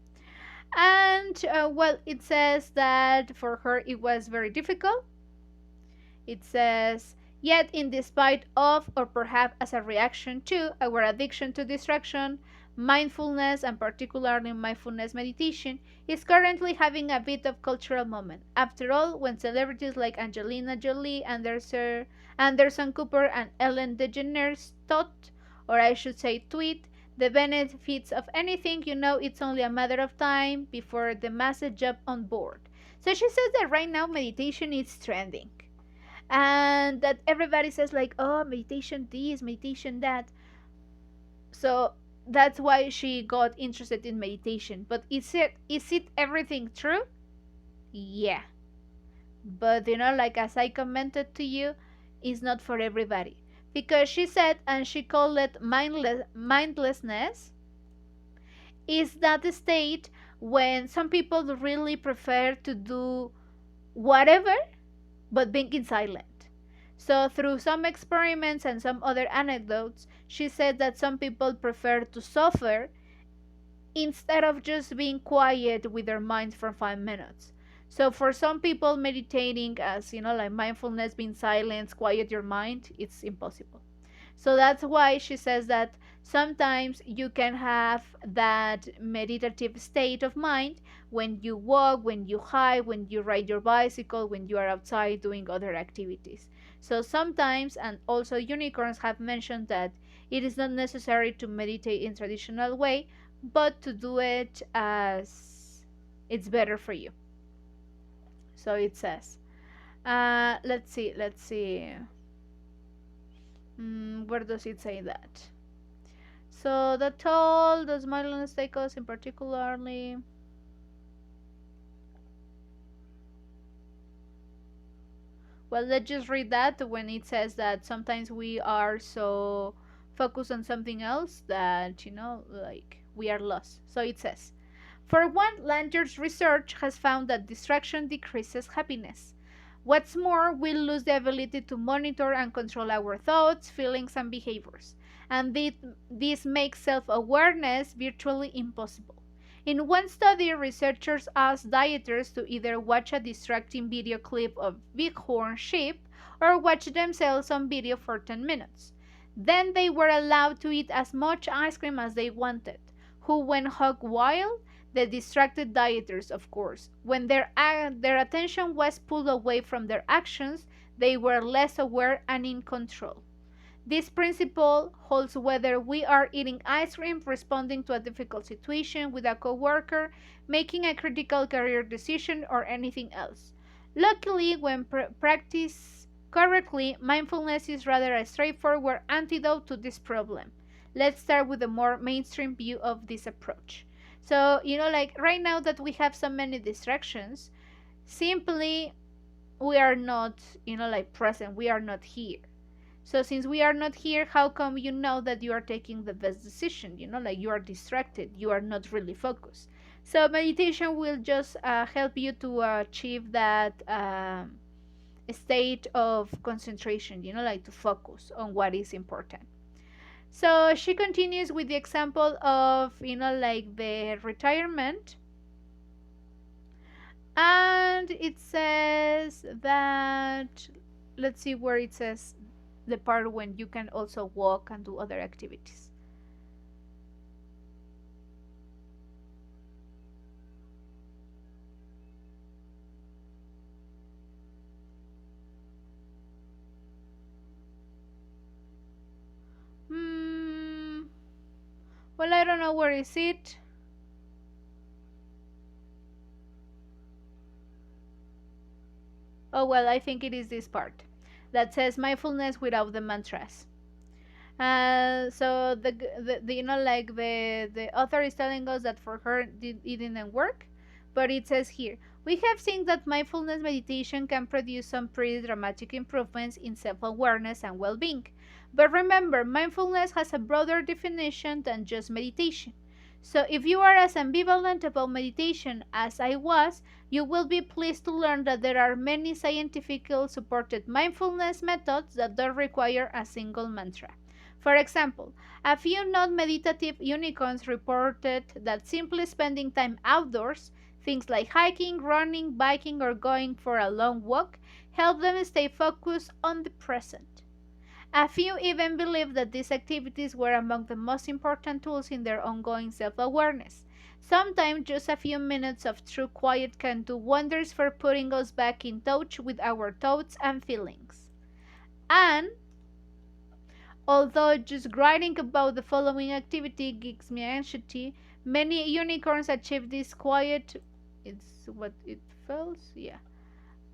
A: And well, it says that for her it was very difficult. It says, yet, in despite of, or perhaps as a reaction to, our addiction to distraction, mindfulness, and particularly mindfulness meditation, is currently having a bit of cultural moment. After all, when celebrities like Angelina Jolie, Anderson Cooper, and Ellen DeGeneres thought, or I should say tweet, the benefits of anything, it's only a matter of time before the masses jump on board. So she says that right now meditation is trending, and that everybody says like, oh, meditation this, meditation that. So that's why she got interested in meditation. But is it everything true? Yeah, but like as I commented to you, it's not for everybody, because she said, and she called it mindlessness, is that state when some people really prefer to do whatever but being in silent. So, through some experiments and some other anecdotes, she said that some people prefer to suffer instead of just being quiet with their minds for 5 minutes. So, for some people, meditating as like mindfulness, being silent, quiet your mind, it's impossible. So that's why she says that sometimes you can have that meditative state of mind when you walk, when you hike, when you ride your bicycle, when you are outside doing other activities. So sometimes, and also unicorns have mentioned that it is not necessary to meditate in traditional way, but to do it as it's better for you. So it says, let's see. Where does it say that? So the toll does mindfulness take us in particularly. Well, let's just read that when it says that sometimes we are so focused on something else that like we are lost. So it says, for one, Langer's research has found that distraction decreases happiness. What's more, we lose the ability to monitor and control our thoughts, feelings, and behaviors, and this makes self awareness virtually impossible. In one study, researchers asked dieters to either watch a distracting video clip of bighorn sheep or watch themselves on video for 10 minutes. Then they were allowed to eat as much ice cream as they wanted. Who went hog wild? The distracted dieters, of course. When their attention was pulled away from their actions, they were less aware and in control. This principle holds whether we are eating ice cream, responding to a difficult situation with a coworker, making a critical career decision, or anything else. Luckily, when practiced correctly, mindfulness is rather a straightforward antidote to this problem. Let's start with a more mainstream view of this approach. So, like right now that we have so many distractions, simply we are not, like present, we are not here. So since we are not here, how come you know that you are taking the best decision? Like you are distracted, you are not really focused. So meditation will just help you to achieve that state of concentration, like to focus on what is important. So she continues with the example of, like the retirement. And it says that, let's see where it says the part when you can also walk and do other activities. Hmm. Well, I don't know where is it. Oh, well, I think it is this part that says mindfulness without the mantras. So the like the author is telling us that for her it didn't work, but it says here we have seen that mindfulness meditation can produce some pretty dramatic improvements in self-awareness and well-being. But remember, mindfulness has a broader definition than just meditation. So if you are as ambivalent about meditation as I was, you will be pleased to learn that there are many scientifically supported mindfulness methods that don't require a single mantra. For example, a few non meditative unicorns reported that simply spending time outdoors, things like hiking, running, biking, or going for a long walk, help them stay focused on the present. A few even believed that these activities were among the most important tools in their ongoing self awareness. Sometimes just a few minutes of true quiet can do wonders for putting us back in touch with our thoughts and feelings. And although just writing about the following activity gives me anxiety, many unicorns achieve this quiet. It's what it feels, yeah.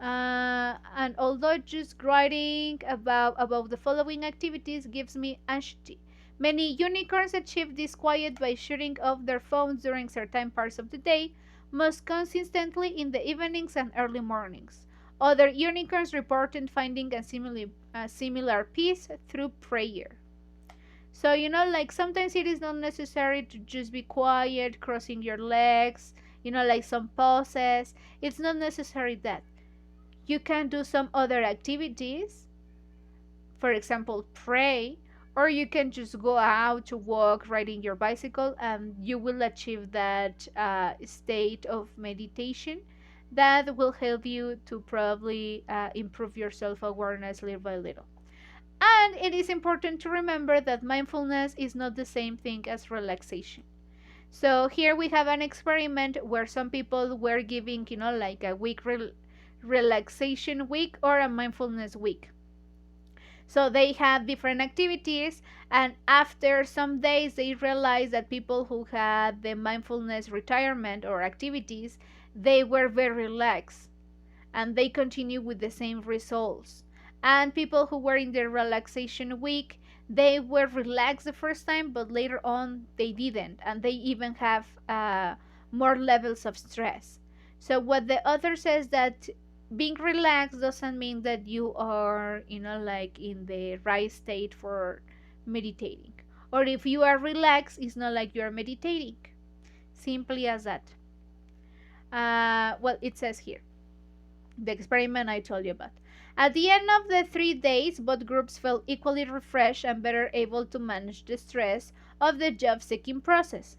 A: And although just writing about the following activities gives me anxiety, many unicorns achieve this quiet by shutting off their phones during certain parts of the day, most consistently in the evenings and early mornings. Other unicorns reported finding a similar peace through prayer. So, like sometimes it is not necessary to just be quiet, crossing your legs, like some poses. It's not necessary that. You can do some other activities, for example, pray, or you can just go out to walk, riding your bicycle, and you will achieve that state of meditation that will help you to probably improve your self awareness little by little. And it is important to remember that mindfulness is not the same thing as relaxation. So here we have an experiment where some people were giving, like a week relaxation week or a mindfulness week. So they had different activities, and after some days, they realized that people who had the mindfulness retirement or activities, they were very relaxed and they continue with the same results. And people who were in the relaxation week, they were relaxed the first time, but later on they didn't, and they even have more levels of stress. So what the author says that being relaxed doesn't mean that you are, like in the right state for meditating. Or if you are relaxed, it's not like you are meditating. Simply as that. Well, it says here the experiment I told you about. At the end of the 3 days, both groups felt equally refreshed and better able to manage the stress of the job seeking process.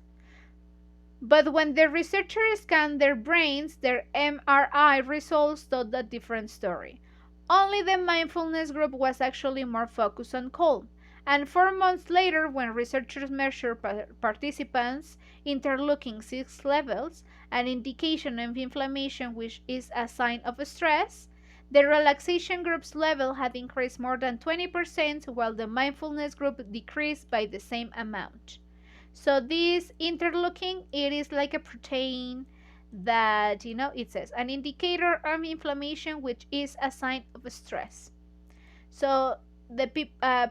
A: But when the researchers scanned their brains, their MRI results told a different story. Only the mindfulness group was actually more focused on calm. And 4 months later, when researchers measured participants' interleukin 6 levels, an indication of inflammation which is a sign of stress, the relaxation group's level had increased more than 20%, while the mindfulness group decreased by the same amount. So this interleukin, it is like a protein that, it says an indicator of inflammation which is a sign of stress. So the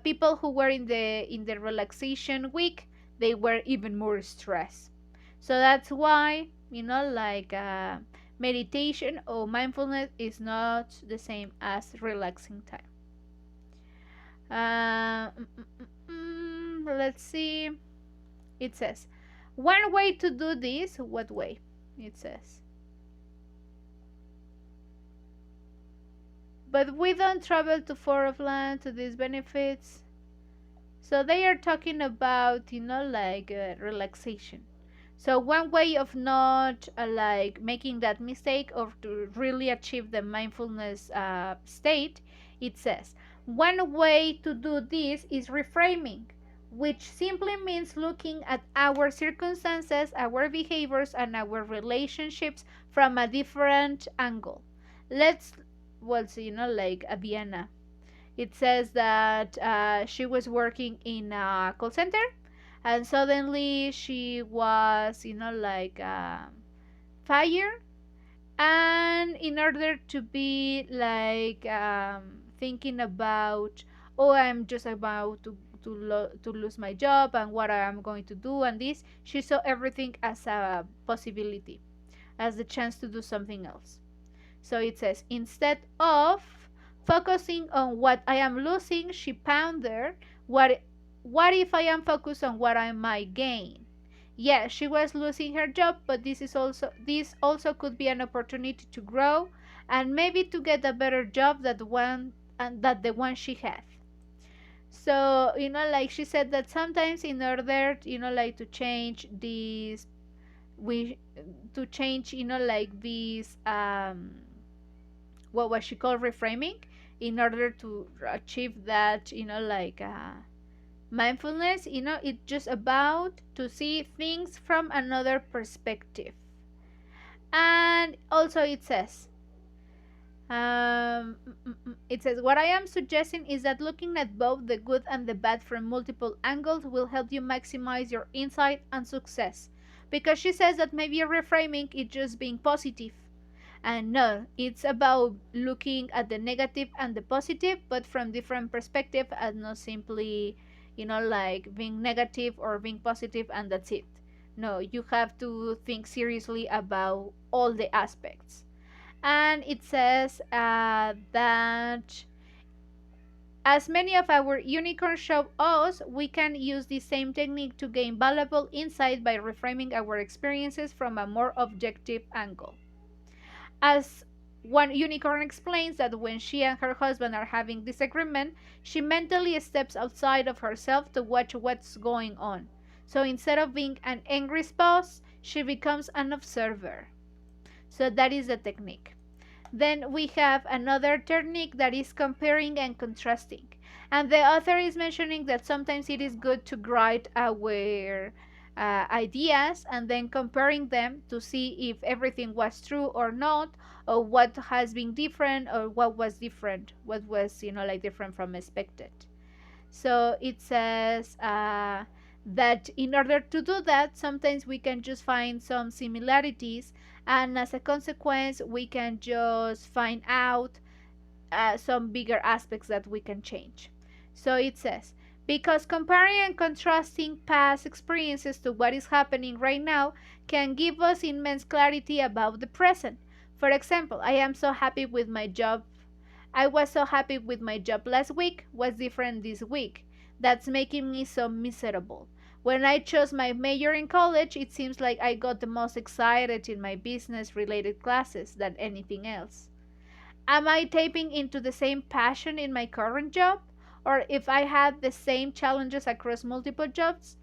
A: people who were in the relaxation week, they were even more stressed. So that's why, like meditation or mindfulness is not the same as relaxing time. Let's see. It says, one way to do this, what way? It says, but we don't travel to far off land to these benefits. So they are talking about, like relaxation. So one way of not like making that mistake or to really achieve the mindfulness state, it says, one way to do this is reframing, which simply means looking at our circumstances, our behaviors, and our relationships from a different angle. Let's, well, so, like a Vienna. It says that she was working in a call center, and suddenly she was, like fired, And in order to be like thinking about, oh, I'm just about to lose my job and what I'm going to do, and this, she saw everything as a possibility, as the chance to do something else. So it says, instead of focusing on what I am losing, she pondered, what if I am focused on what I might gain? Yes, she was losing her job, but this also could be an opportunity to grow and maybe to get a better job than the one she had. So, like she said that sometimes in order, like to change these we to change, like these what she called reframing, in order to achieve that, like mindfulness, it's just about to see things from another perspective. And also it says, what I am suggesting is that looking at both the good and the bad from multiple angles will help you maximize your insight and success. Because she says that maybe reframing is just being positive. And no, it's about looking at the negative and the positive, but from different perspective, and not simply, like being negative or being positive and that's it. No, you have to think seriously about all the aspects. And it says that as many of our unicorns show us, we can use the same technique to gain valuable insight by reframing our experiences from a more objective angle. As one unicorn explains that when she and her husband are having disagreement, she mentally steps outside of herself to watch what's going on. So instead of being an angry spouse, she becomes an observer. So that is the technique. Then we have another technique that is comparing and contrasting. And the author is mentioning that sometimes it is good to write our ideas and then comparing them to see if everything was true or not, or what has been different, or what was different, what was, like different from expected. So it says that in order to do that, sometimes we can just find some similarities, and as a consequence, we can just find out some bigger aspects that we can change. So it says, because comparing and contrasting past experiences to what is happening right now can give us immense clarity about the present. For example, I was so happy with my job last week. What's different this week? That's making me so miserable. When I chose my major in college, it seems like I got the most excited in my business related classes than anything else. Am I tapping into the same passion in my current job? Or if I had the same challenges across multiple jobs,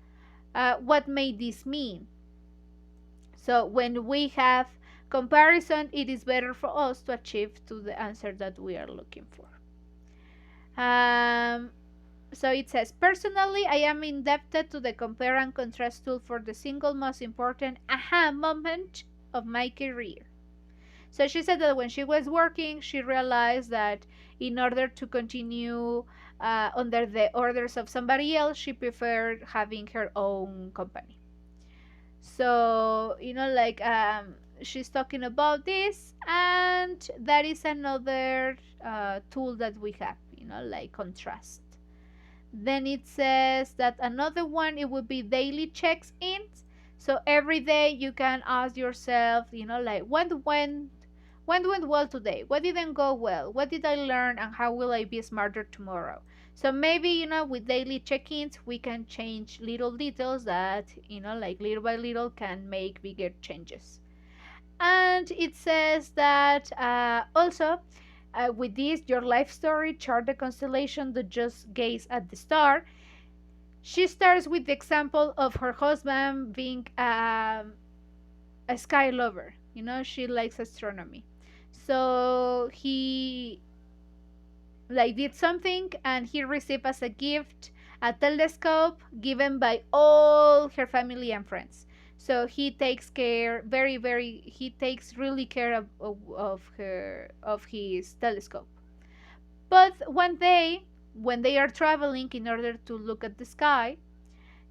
A: what may this mean? So when we have comparison, it is better for us to achieve to the answer that we are looking for. Um, so it says, personally, I am indebted to the compare and contrast tool for the single most important aha moment of my career. So she said that when she was working, she realized that in order to continue under the orders of somebody else, she preferred having her own company. So, like she's talking about this, and that is another tool that we have, like contrast. Then it says that another one, it would be daily checks-ins. So every day you can ask yourself, like when went well today? What didn't go well? What did I learn, and how will I be smarter tomorrow? So maybe, with daily check-ins, we can change little details that, like little by little can make bigger changes. And it says that also, with this, your life story, chart the constellation that just gaze at the star. She starts with the example of her husband being a sky lover. She likes astronomy. So he like did something, and he received as a gift a telescope given by all her family and friends. So he takes care he takes really care of his telescope. But one day, when they are traveling in order to look at the sky,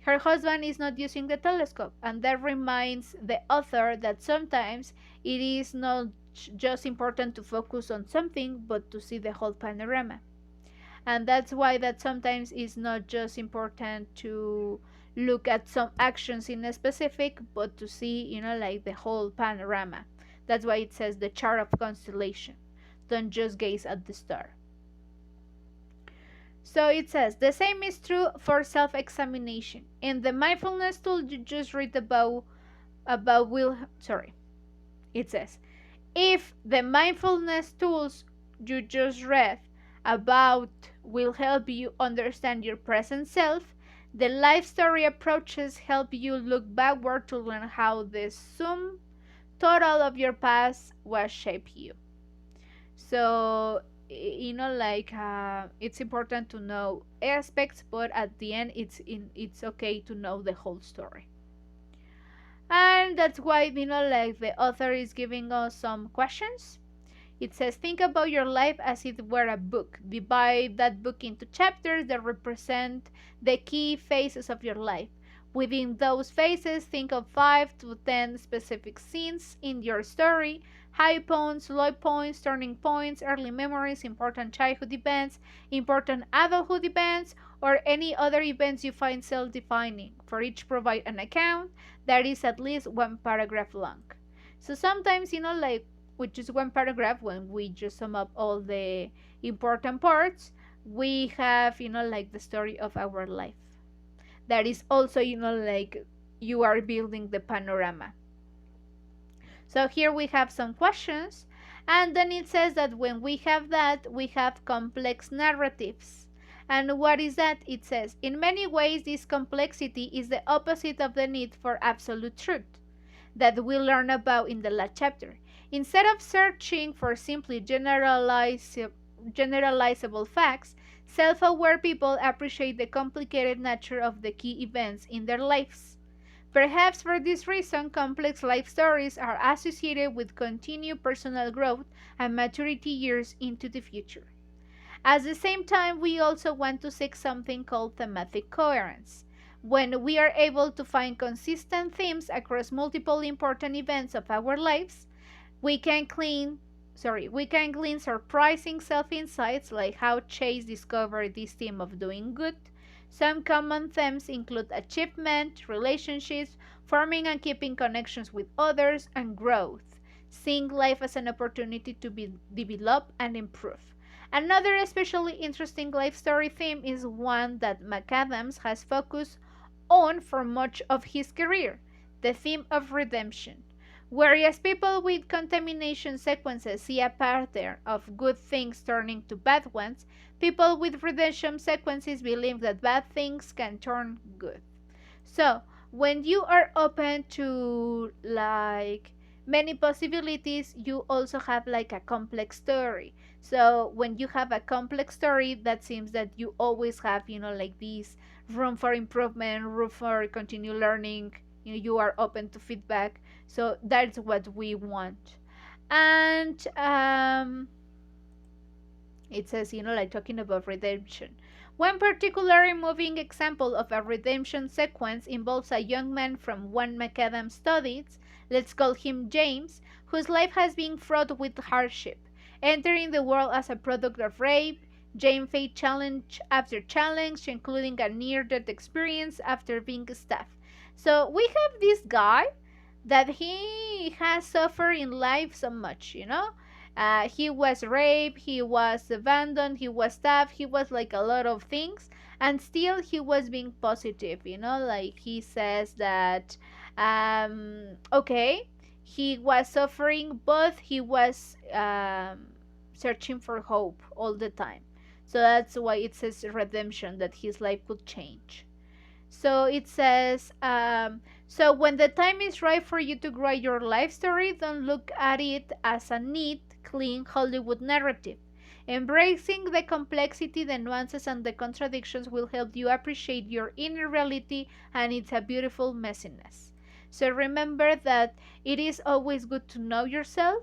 A: her husband is not using the telescope, and that reminds the author that sometimes it is not just important to focus on something, but to see the whole panorama. And that's why that sometimes is not just important to look at some actions in a specific, but to see, like the whole panorama. That's why it says the chart of constellation. Don't just gaze at the star. So it says the same is true for self-examination. In the mindfulness tool you just read about will sorry. It says if the mindfulness tools you just read about will help you understand your present self, the life story approaches help you look backward to learn how the sum total of your past was shaped you. So, like it's important to know aspects, but at the end, it's okay to know the whole story. And that's why, like the author is giving us some questions. It says, think about your life as it were a book. Divide that book into chapters that represent the key phases of your life. Within those phases, think of 5 to 10 specific scenes in your story: high points, low points, turning points, early memories, important childhood events, important adulthood events, or any other events you find self defining. For each, provide an account that is at least one paragraph long. So sometimes, like with just one paragraph, when we just sum up all the important parts, we have, like the story of our life. That is also, like you are building the panorama. So here we have some questions, and then it says that when we have that, we have complex narratives. And what is that? It says, in many ways, this complexity is the opposite of the need for absolute truth that we learn about in the last chapter. Instead of searching for simply generalizable facts, self aware people appreciate the complicated nature of the key events in their lives. Perhaps for this reason, complex life stories are associated with continued personal growth and maturity years into the future. At the same time, we also want to seek something called thematic coherence. When we are able to find consistent themes across multiple important events of our lives, we can glean surprising self-insights like how Chase discovered this theme of doing good. Some common themes include achievement, relationships, forming and keeping connections with others, and growth, seeing life as an opportunity to be develop and improve. Another especially interesting life story theme is one that McAdams has focused on for much of his career: the theme of redemption. Whereas people with contamination sequences see a pattern of good things turning to bad ones, people with redemption sequences believe that bad things can turn good. So, when you are open to like many possibilities, you also have like a complex story. So, when you have a complex story, that seems that you always have, like this room for improvement, room for continue learning. You are open to feedback. So, that's what we want. And it says, like talking about redemption. One particularly moving example of a redemption sequence involves a young man from one macadam studies, let's call him James, whose life has been fraught with hardship. Entering the world as a product of rape, James faced challenge after challenge, including a near-death experience after being stabbed. So we have this guy that he has suffered in life so much. He was raped, he was abandoned, he was stabbed, he was like a lot of things, and still he was being positive. Like he says that, okay, he was suffering, but he was searching for hope all the time. So that's why it says redemption, that his life could change. So it says, so when the time is right for you to write your life story, don't look at it as a neat, clean Hollywood narrative. Embracing the complexity, the nuances, and the contradictions will help you appreciate your inner reality and its a beautiful messiness. So remember that it is always good to know yourself,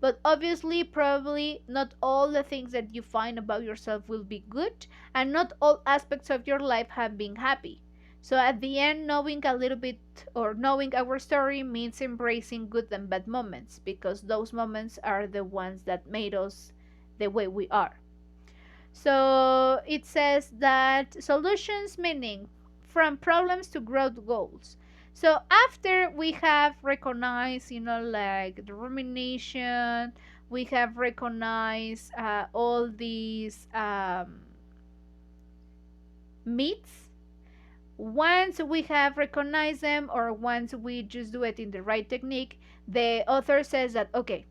A: but obviously, probably not all the things that you find about yourself will be good, and not all aspects of your life have been happy. So at the end, knowing a little bit or knowing our story means embracing good and bad moments, because those moments are the ones that made us the way we are. So it says that solutions meaning from problems to growth goals. So after we have recognized, like the rumination, we have recognized all these myths. Once we have recognized them, or once we just do it in the right technique, the author says that, okay,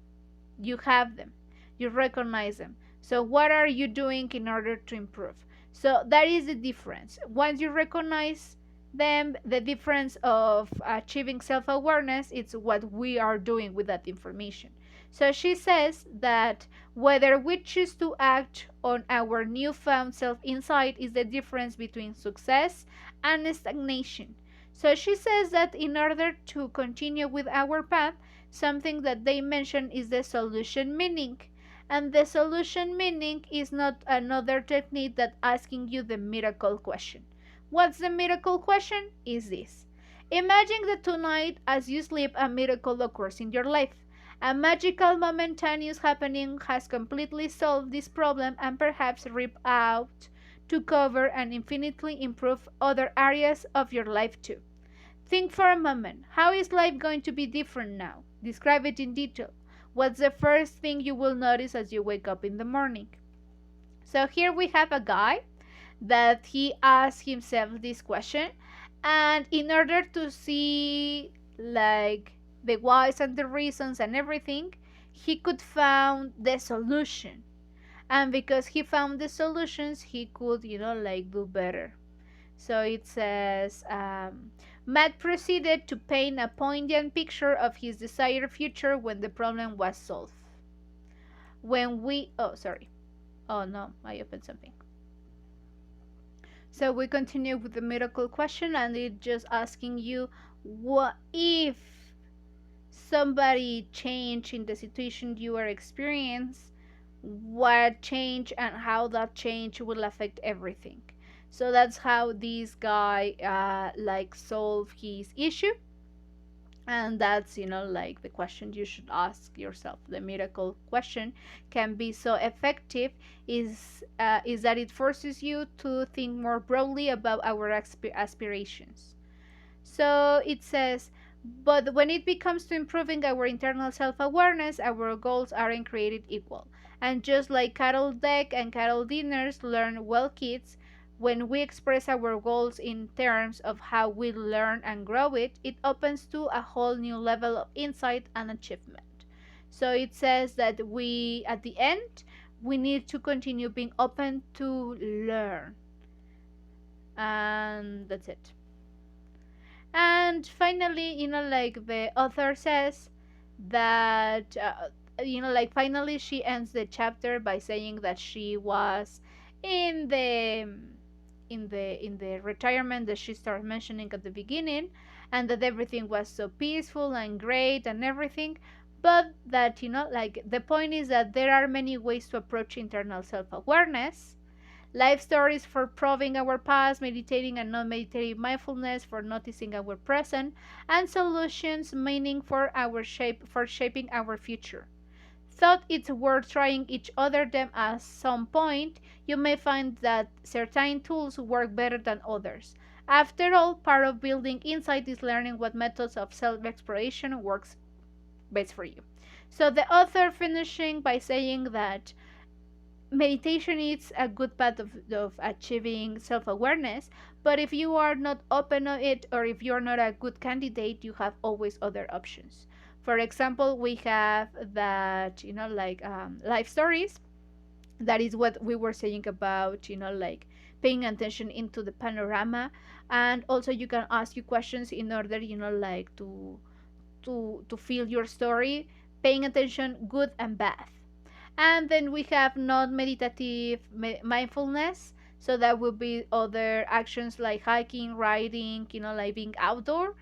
A: you have them, you recognize them, so what are you doing in order to improve? So that is the difference. Once you recognize them, the difference of achieving self-awareness, it's what we are doing with that information. So she says that whether we choose to act on our newfound self-insight is the difference between success and stagnation. So she says that in order to continue with our path, something that they mention is the solution meaning. And the solution meaning is not another technique that asking you the miracle question. What's the miracle question? Is this. Imagine that tonight as you sleep a miracle occurs in your life. A magical momentaneous happening has completely solved this problem and perhaps rip out to cover and infinitely improve other areas of your life too. Think for a moment. How is life going to be different now? Describe it in detail. What's the first thing you will notice as you wake up in the morning? So here we have a guy that he asked himself this question, and in order to see like the whys and the reasons and everything, he could found the solution. And because he found the solutions, he could, like do better. So it says, Matt proceeded to paint a poignant picture of his desired future when the problem was solved. Oh, sorry. Oh no, I opened something. So we continue with the miracle question, and it's just asking you, what if somebody change in the situation you are experiencing, what change and how that change will affect everything. So that's how this guy like solve his issue. And that's, like the question you should ask yourself. The miracle question can be so effective is that it forces you to think more broadly about our aspirations. So it says, but when it becomes to improving our internal self awareness, our goals aren't created equal. And just like Carol Deck and Carol Dinners learn well kids, when we express our goals in terms of how we learn and grow it, it opens to a whole new level of insight and achievement. So it says that we, at the end, we need to continue being open to learn. And that's it. And finally, like the author says that, like finally she ends the chapter by saying that she was in the in the retirement that she started mentioning at the beginning, and that everything was so peaceful and great and everything, but that, like the point is that there are many ways to approach internal self-awareness. Life stories for probing our past, meditating and non meditative mindfulness for noticing our present, and solutions meaning for shaping our future. Thought it's worth trying each other them at some point, you may find that certain tools work better than others. After all, part of building insight is learning what methods of self exploration works best for you. So the author finishing by saying that meditation is a good path of achieving self-awareness, but if you are not open to it, or if you're not a good candidate, you have always other options. For example, we have that, like life stories. That is what we were saying about, like paying attention into the panorama. And also you can ask you questions in order, like to feel your story, paying attention good and bad. And then we have non meditative mindfulness. So that would be other actions like hiking, riding, like being outdoor.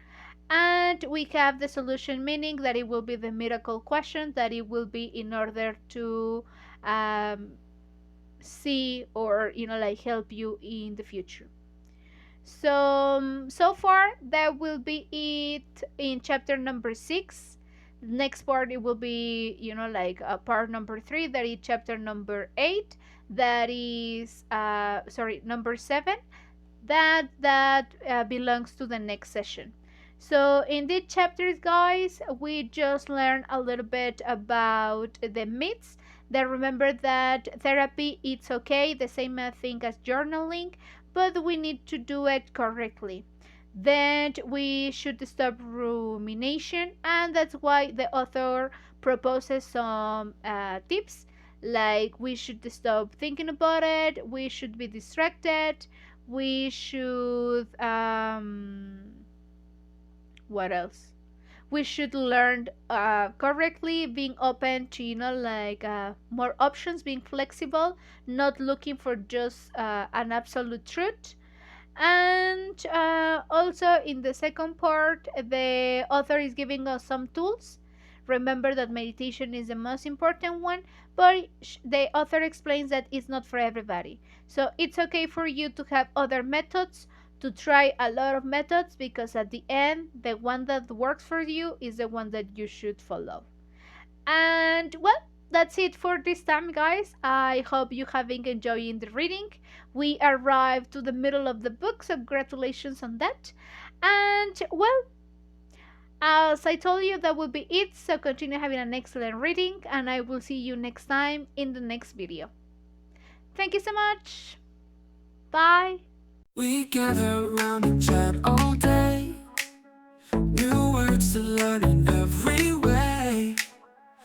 A: And we have the solution meaning that it will be the miracle question, that it will be in order to um, see or, like help you in the future. So, so far that will be it in chapter number 6. Next part it will be, like part number 3, that is chapter number 8, that is sorry, number 7, that belongs to the next session. So in these chapters, guys, we just learn a little bit about the myths. That remember that therapy, it's okay, the same thing as journaling, but we need to do it correctly. Then we should stop rumination, and that's why the author proposes some tips, like we should stop thinking about it, we should be distracted, we should what else, we should learn correctly, being open to, like more options, being flexible, not looking for just an absolute truth. And also in the second part, the author is giving us some tools. Remember that meditation is the most important one, but the author explains that it's not for everybody. So it's okay for you to have other methods, to try a lot of methods, because at the end, the one that works for you is the one that you should follow. And well, that's it for this time, guys. I hope you have been enjoying the reading. We arrived to the middle of the book, so congratulations on that. And well, as I told you, that will be it. So continue having an excellent reading, and I will see you next time in the next video. Thank you so much. Bye.
B: We gather around and chat all day. New words to learn in every way.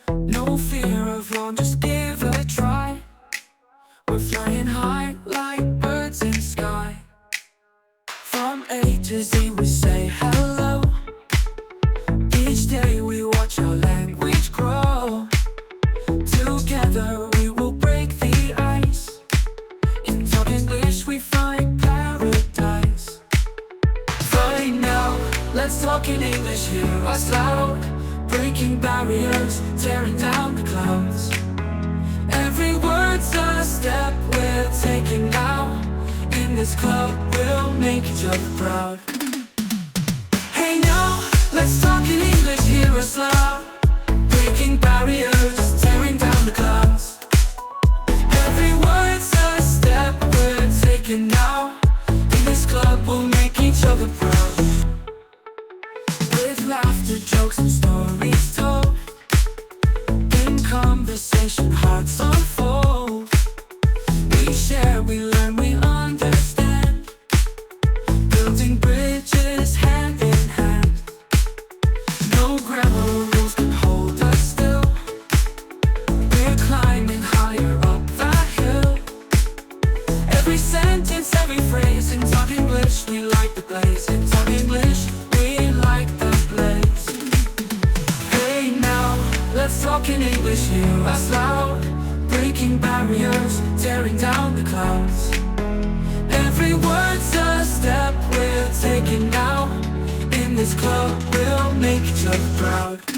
B: No fear of wrong, just give a try. We're flying high like birds in sky. From A to Z we say hello. Each day we watch our language grow. Together we will break the ice. In talk English we find paradise. Right now, let's talk in English, hear us loud. Breaking barriers, tearing down the clouds. Every word's a step we're taking now. In this club we'll make each other proud. Hey now, let's talk in English, hear us loud. Breaking barriers, tearing down the clouds. Every word's a step we're taking now. In this club we'll make each other proud. With laughter, jokes and stories told. In conversation, hearts unfold. We share, we learn, we understand. Building bridges hand in hand. No grammar rules can hold us still. We're climbing higher up that hill. Every sentence, every phrase, in talk English, we like the blaze. In talk English, we like the blaze. Hey now, let's talk in English, hear us loud. Breaking barriers, tearing down the clouds. Every word's a step we're taking now. In this club we'll make each other proud.